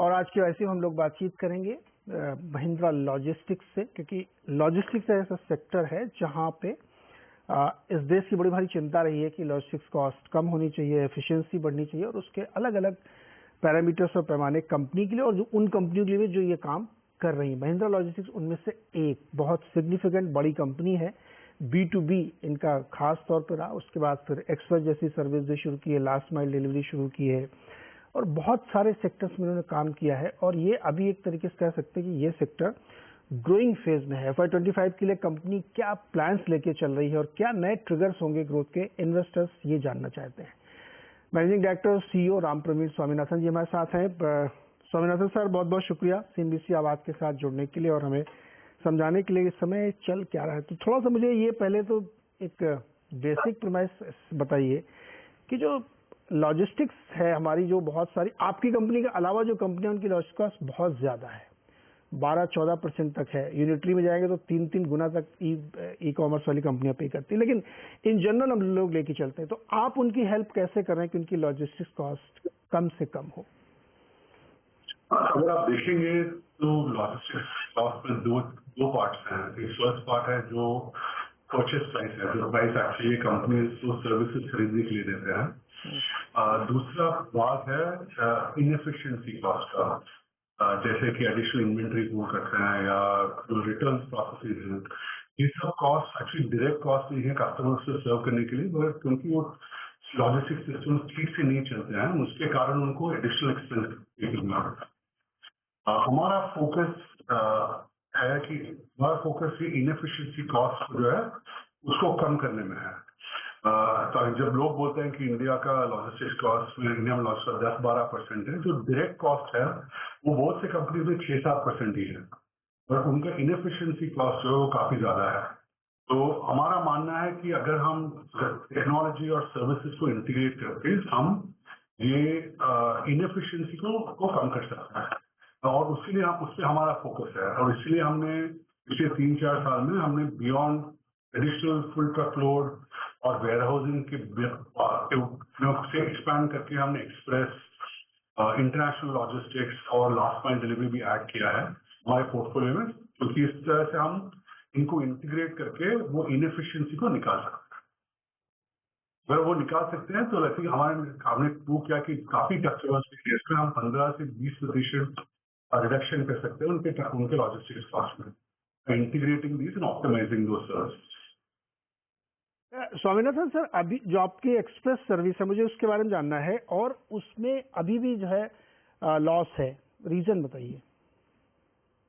और आज की वैसे हम लोग बातचीत करेंगे महिंद्रा लॉजिस्टिक्स से, क्योंकि लॉजिस्टिक्स ऐसा सेक्टर है जहां पे इस देश की बड़ी भारी चिंता रही है कि लॉजिस्टिक्स कॉस्ट कम होनी चाहिए, एफिशिएंसी बढ़नी चाहिए और उसके अलग अलग पैरामीटर्स और पैमाने कंपनी के लिए और उन कंपनियों के लिए जो ये काम कर रही है। महिंद्रा लॉजिस्टिक्स उनमें से एक बहुत सिग्निफिकेंट बड़ी कंपनी है। B2B इनका खास तौर पर रहा, उसके बाद फिर एक्सप्रेस जैसी सर्विस भी शुरू की है, लास्ट माइल डिलीवरी शुरू की है और बहुत सारे सेक्टर्स में उन्होंने काम किया है। और ये अभी एक तरीके से कह सकते हैं कि ये सेक्टर ग्रोइंग फेज में है। FY25 के लिए कंपनी क्या प्लान्स लेके चल रही है और क्या नए ट्रिगर्स होंगे ग्रोथ के, इन्वेस्टर्स ये जानना चाहते हैं। Managing director CEO Ram Praveen Swaminathan ji हमारे साथ हैं। स्वामीनाथन सर, बहुत बहुत शुक्रिया CNBC आवाज के साथ जुड़ने के लिए और हमें समझाने के लिए। इस समय चल क्या रहा है, तो थोड़ा सा मुझे ये पहले तो एक बेसिक प्रीमाइस बताइए कि जो लॉजिस्टिक्स है हमारी, जो बहुत सारी आपकी कंपनी के अलावा जो कंपनी उनकी लॉजिस्टिक्स कॉस्ट बहुत ज्यादा है, 12-14% तक है। यूनिटरी में जाएंगे तो 3 गुना तक ई कॉमर्स वाली कंपनियां पे करती है, लेकिन इन जनरल हम लोग लेके चलते हैं। तो आप उनकी हेल्प कैसे कर रहे हैं कि उनकी लॉजिस्टिक्स कॉस्ट कम से कम हो? अगर आप देखेंगे तो लॉजिस्टिक्स कॉस्ट में दो पार्ट्स हैं। एक फर्स्ट पार्ट है जो परचेस प्राइस है, जो प्राइस एक्चुअली कंपनी जो सर्विसेज खरीदने के लिए देते हैं। दूसरा भाग है इनएफिशिएंसी कॉस्ट का, जैसे कि एडिशनल इन्वेंट्री होल्ड करते हैं या जो रिटर्न प्रोसेसेस हैं। ये सब कॉस्ट एक्चुअली डायरेक्ट कॉस्ट नहीं है कस्टमर्स से सर्व करने के लिए, मगर क्योंकि वो लॉजिस्टिक्स सिस्टम ठीक से नहीं चलते हैं, उसके कारण उनको एडिशनल एक्सपेंस करना पड़ता है। हमारा फोकस है कि हमारा फोकस ये इनएफिशिएंसी कॉस्ट जो है उसको कम करने में है। तो जब लोग बोलते हैं कि इंडिया का लॉजिस्टिक्स कॉस्ट में, इंडिया में लॉजिस्टिक्स 10-12% है, जो डायरेक्ट कॉस्ट है वो बहुत से कंपनी में 6-7% ही है, और उनका इनएफिशिएंसी कॉस्ट जो है वो काफी ज्यादा है। तो हमारा मानना है कि अगर हम टेक्नोलॉजी और सर्विसेज को इंटीग्रेट करके हम ये इनएफिशिएंसी को कम कर सकते हैं, और उसके लिए उस पर हमारा फोकस है। और इसलिए हमने पिछले 3-4 साल में हमने beyond additional full truck load और वेयर हाउसिंग से एक्सपैंड करके हमने एक्सप्रेस, इंटरनेशनल लॉजिस्टिक्स और लास्ट माइल डिलीवरी भी ऐड किया है हमारे पोर्टफोलियो में, क्योंकि इस तरह से हम इनको इंटीग्रेट करके वो इनएफिशिएंसी को निकाल सकते हैं। अगर वो निकाल सकते हैं तो ऐसे हमने प्रूव किया कि काफी कस्टमर्स के केस में हम 15 से 20% रिडक्शन कर सकते हैं उनके लॉजिस्टिक्स कॉस्ट में, integrating this and optimising those services. Swaminathan sir, अभी जो आपकी एक्सप्रेस सर्विस है, मुझे उसके बारे में जानना है और उसमें अभी भी जो है लॉस है, रीजन बताइए।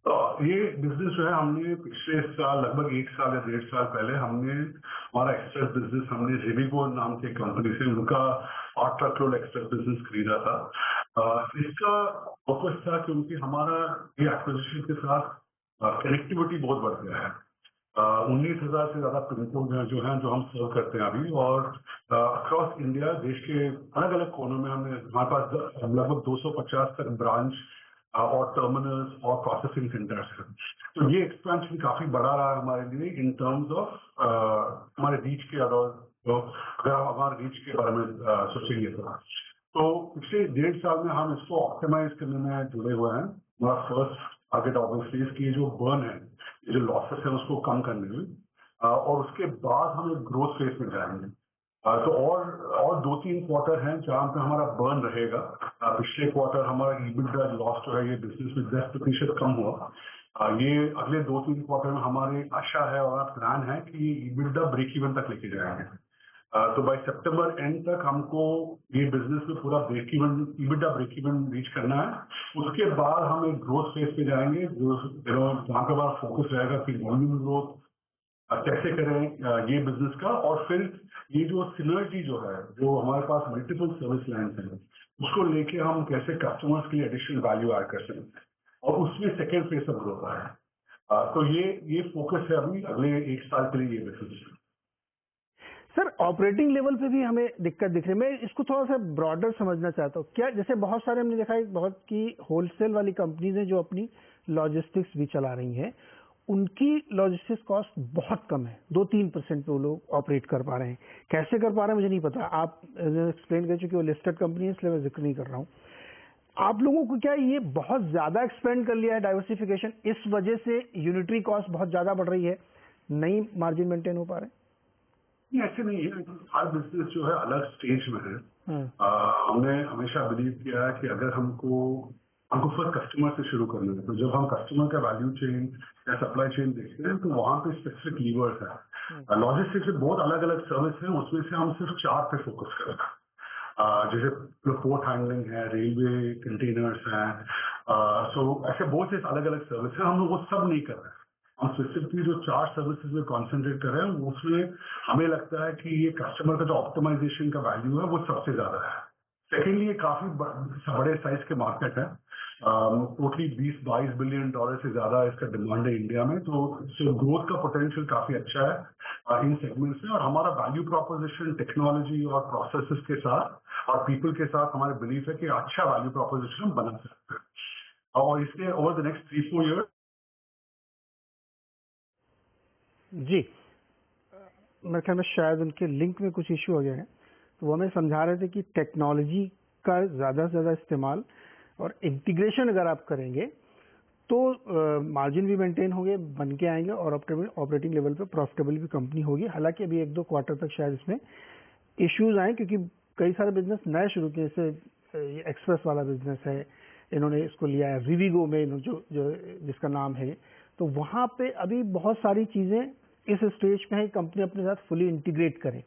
तो ये बिजनेस जो है हमने पिछले साल लगभग 1 साल या 1.5 साल पहले हमने हमारा एक्सप्रेस बिजनेस हमने रिविगो नाम की कंपनी से उनका 8 ट्रक लोड एक्सप्रेस बिजनेस खरीदा था। इसका फोकस था क्योंकि हमारा ये एक्विजिशन के साथ कनेक्टिविटी बहुत बढ़ गया है। 19,000 से ज्यादा पिन कोड जो हैं जो हम सर्व करते हैं अभी, और अक्रॉस इंडिया देश के अलग अलग कोनों में हमारे पास लगभग 250 तक ब्रांच और टर्मिनल्स और प्रोसेसिंग सेंटर्स हैं। तो ये एक्सपेंशन काफी बड़ा रहा है हमारे लिए इन टर्म्स ऑफ हमारे रीच के, अगर हम हमारे रीच के बारे में सोचेंगे तो पिछले 1.5 साल में हम इसको ऑप्टिमाइज करने में जुड़े हुए हैं। हमारा फर्स्ट टारगेट ऑब्वियसली इसकी जो बर्न है, जो लॉसेस है उसको कम करने में, और उसके बाद हम एक ग्रोथ फेज में जाएंगे। तो और 2-3 क्वार्टर हैं जहां पे हमारा बर्न रहेगा। पिछले क्वार्टर हमारा EBITDA लॉस जो है ये बिजनेस में 10% कम हुआ। ये अगले 2-3 क्वार्टर में हमारी आशा है और प्लान है कि ये EBITDA ब्रेक इवन तक लेके जाएंगे। तो बाय सितंबर एंड तक हमको ये बिजनेस में पूरा EBITDA ब्रेक इवन रीच करना है। उसके बाद हम एक ग्रोथ फेज पे जाएंगे जहाँ पे हमारा फोकस रहेगा कि वॉल्यूम ग्रोथ कैसे करें ये बिजनेस का, और फिर ये जो सिनर्जी जो है, जो हमारे पास मल्टीपल सर्विस लाइन्स हैं, उसको लेके हम कैसे कस्टमर्स के लिए एडिशनल वैल्यू ऐड कर सकते हैं, और उसमें सेकेंड फेज ऑफ ग्रोथ है। तो ये फोकस है अभी अगले 1 साल के लिए ये बिजनेस। सर, ऑपरेटिंग लेवल पे भी हमें दिक्कत दिख रही है। मैं इसको थोड़ा सा ब्रॉडर समझना चाहता हूँ। क्या जैसे बहुत सारे हमने देखा है बहुत की होलसेल वाली कंपनीज हैं जो अपनी लॉजिस्टिक्स भी चला रही हैं, उनकी लॉजिस्टिक्स कॉस्ट बहुत कम है, 2-3% पे वो लोग ऑपरेट कर पा रहे हैं। कैसे कर पा रहे हैं मुझे नहीं पता, आप एक्सप्लेन कर चुके, वो लिस्टेड कंपनी है इसलिए मैं जिक्र नहीं कर रहा हूँ। आप लोगों को क्या ये बहुत ज्यादा एक्सपेंड कर लिया है डाइवर्सिफिकेशन, इस वजह से यूनिटरी कॉस्ट बहुत ज्यादा बढ़ रही है, नहीं मार्जिन मेंटेन हो पा रहे? नहीं, ऐसे नहीं है। हर बिजनेस जो है अलग स्टेज में है। हमने हमेशा बिलीव किया है कि अगर हमको फर्स्ट कस्टमर से शुरू करना है, तो जब हम कस्टमर का वैल्यू चेन या सप्लाई चेन देखते हैं तो वहां पे स्पेसिफिक लीवर्स है। लॉजिस्टिक्स में बहुत अलग अलग सर्विस है, उसमें से हम सिर्फ 4 पे फोकस करें। जैसे पोर्ट हैंडलिंग है, रेलवे कंटेनर्स हैं, सो ऐसे बहुत से अलग अलग सर्विस है। हम लोग वो सब नहीं कर रहे हैं, हम स्पेसिफिकली जो 4 सर्विसेज में कॉन्सेंट्रेट कर रहे हैं, उसमें हमें लगता है कि ये कस्टमर का जो ऑप्टिमाइजेशन का वैल्यू है वो सबसे ज्यादा है। सेकेंडली, ये काफी बड़े साइज के मार्केट है। टोटली 20-22 बिलियन डॉलर से ज्यादा इसका डिमांड है इंडिया में, तो ग्रोथ का पोटेंशियल काफी अच्छा है इन सेगमेंट से। और हमारा वैल्यू प्रोपोजिशन टेक्नोलॉजी और प्रोसेसेस के साथ और पीपल के साथ हमारे बिलीफ है कि अच्छा वैल्यू प्रोपोजिशन हम बना सकते हैं। और इसलिए ओवर द नेक्स्ट 3-4 ईयर। जी, मेरे ख्याल में शायद उनके लिंक में कुछ इश्यू हो गया है, तो वो हमें समझा रहे थे कि टेक्नोलॉजी का ज़्यादा से ज़्यादा इस्तेमाल और इंटीग्रेशन अगर आप करेंगे तो मार्जिन भी मेंटेन होंगे, बन के आएंगे और ऑपरेटिंग लेवल पे प्रॉफिटेबल भी कंपनी होगी। हालांकि अभी 1-2 क्वार्टर तक शायद इसमें इश्यूज आए, क्योंकि कई सारे बिजनेस नए शुरू किए, जैसे एक्सप्रेस वाला बिजनेस है, इन्होंने इसको लिया है विविगो में, जो जिसका नाम है, तो वहां पे अभी बहुत सारी चीजें इस स्टेज पे है कंपनी अपने साथ फुली इंटीग्रेट करे।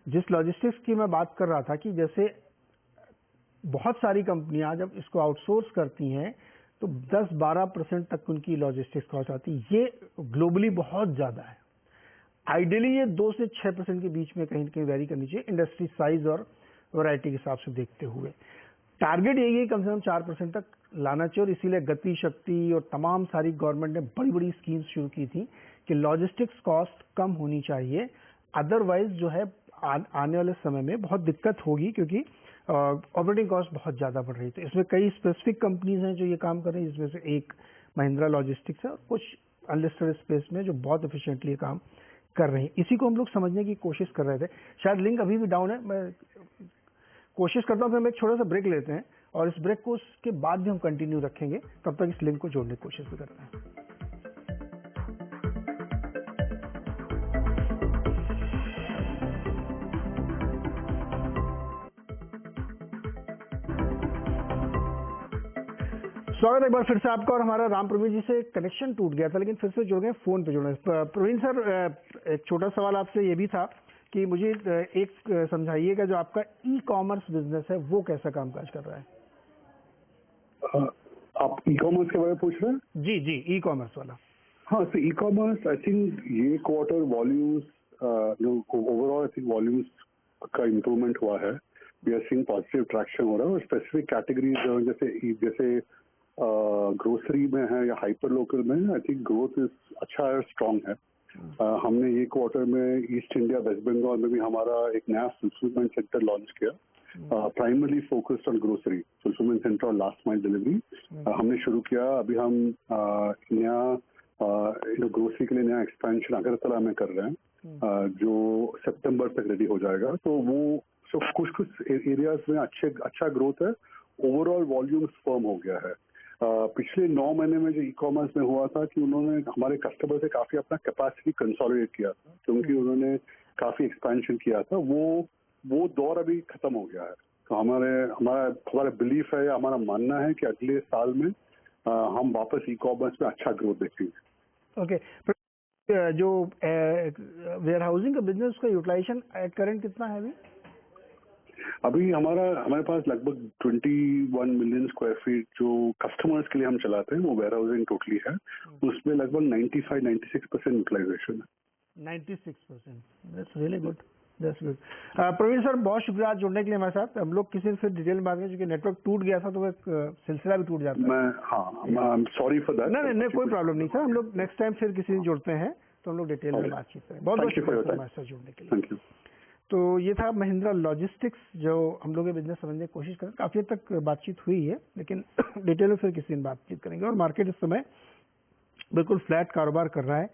जिस लॉजिस्टिक्स की मैं बात कर रहा था कि जैसे बहुत सारी कंपनियां जब इसको आउटसोर्स करती हैं तो 10-12% तक उनकी लॉजिस्टिक्स कॉस्ट आती है। ये ग्लोबली बहुत ज्यादा है। आइडियली ये 2 से 6% के बीच में कहीं ना कहीं वेरी करनी चाहिए, इंडस्ट्री साइज और वैरायटी के हिसाब से देखते हुए। टारगेट यही है कम से कम 4% तक लाना चाहिए, और इसीलिए गति शक्ति और तमाम सारी गवर्नमेंट ने बड़ी बड़ी स्कीम्स शुरू की थी कि लॉजिस्टिक्स कॉस्ट कम होनी चाहिए, अदरवाइज जो है आने वाले समय में बहुत दिक्कत होगी, क्योंकि ऑपरेटिंग कॉस्ट बहुत ज्यादा बढ़ रही थी। इसमें कई स्पेसिफिक कंपनीज हैं जो ये काम कर रही है, जिसमें से एक महिंद्रा लॉजिस्टिक्स है और कुछ अनलिस्टेड स्पेस में जो बहुत एफिशिएंटली काम कर रहे हैं। इसी को हम लोग समझने की कोशिश कर रहे थे। शायद लिंक अभी भी डाउन है, मैं कोशिश करता हूं, फिर हम एक छोटा सा ब्रेक लेते हैं और इस ब्रेक को उसके बाद भी हम कंटिन्यू रखेंगे, तब तक इस लिंक को जोड़ने की कोशिश भी कर रहे हैं। स्वागत है एक बार फिर से आपका। और हमारा राम प्रवीण जी से कनेक्शन टूट गया था, लेकिन फिर से जुड़ गए, फोन पे जुड़े। प्रवीण सर, एक छोटा सवाल आपसे ये भी था कि मुझे एक समझाइएगा, जो आपका ई कॉमर्स बिजनेस है वो कैसा कामकाज कर रहा है? आप ई कॉमर्स के बारे में पूछ रहे हैं? जी जी, ई कॉमर्स वाला। हाँ, तो ई कॉमर्स आई थिंक ये क्वार्टर वॉल्यूम्स, जो ओवरऑल आई थिंक वॉल्यूम्स का इम्प्रूवमेंट हुआ है। We are seeing positive traction हो रहा है, और स्पेसिफिक कैटेगरीज जैसे ग्रोसरी में है या हाइपर लोकल में, आई थिंक ग्रोथ इज अच्छा है, स्ट्रांग है। हमने ये क्वार्टर में ईस्ट इंडिया, वेस्ट बंगाल में भी हमारा एक नया फुलफिलमेंट सेंटर लॉन्च किया, primarily focused on grocery fulfilment centre और लास्ट माइल डिलीवरी हमने शुरू किया। अभी हम नया ग्रोसरी के लिए नया एक्सपेंशन अगरतला में कर रहे हैं, जो सितंबर तक रेडी हो जाएगा। तो वो कुछ एरियाज में अच्छा ग्रोथ है। ओवरऑल वॉल्यूम्स फर्म हो गया है। पिछले 9 महीने में जो ई कॉमर्स में हुआ था कि उन्होंने हमारे कस्टमर से काफी अपना कैपेसिटी कंसोलिडेट किया था, क्योंकि उन्होंने काफी एक्सपेंशन किया था। वो दौर अभी खत्म हो गया है। तो हमारा बिलीफ है, हमारा मानना है कि अगले साल में हम वापस ई कॉमर्स में अच्छा ग्रोथ देखेंगे। ओके, जो वेयर हाउसिंग का बिजनेस, उसका यूटिलाइजेशन करंट कितना है अभी हमारे पास लगभग 21 मिलियन स्क्वायर फीट जो कस्टमर्स के लिए हम चलाते हैं, वो वेयर हाउसिंग टोटली है। उसमें लगभग 95-96% यूटिलाइजेशन है। 96%, that's really good, that's good. Praveen sir, बहुत शुक्रिया जुड़ने के लिए हमारे साथ। हम लोग किसी से डिटेल में बात करें, क्योंकि नेटवर्क टूट गया था तो एक सिलसिला भी टूट जाता है। Sorry for that. नहीं, कोई प्रॉब्लम नहीं सर। हम लोग नेक्स्ट टाइम फिर किसी दिन जुड़ते हैं तो हम लोग डिटेल में बातचीत करें। बहुत बहुत शुक्रिया हमारे साथ जुड़ने के लिए। Thank you. तो ये था महिंद्रा लॉजिस्टिक्स, जो हम लोग ये बिजनेस समझने की कोशिश करें। काफी हद तक बातचीत हुई है, लेकिन डिटेल में फिर किसी दिन बातचीत करेंगे। और मार्केट इस समय बिल्कुल फ्लैट कारोबार कर रहा है,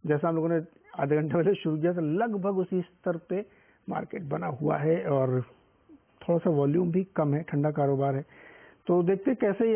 जैसा हम लोगों ने आधे घंटे पहले शुरू किया था, लगभग उसी स्तर पे मार्केट बना हुआ है, और थोड़ा सा वॉल्यूम भी कम है, ठंडा कारोबार है। तो देखते कैसे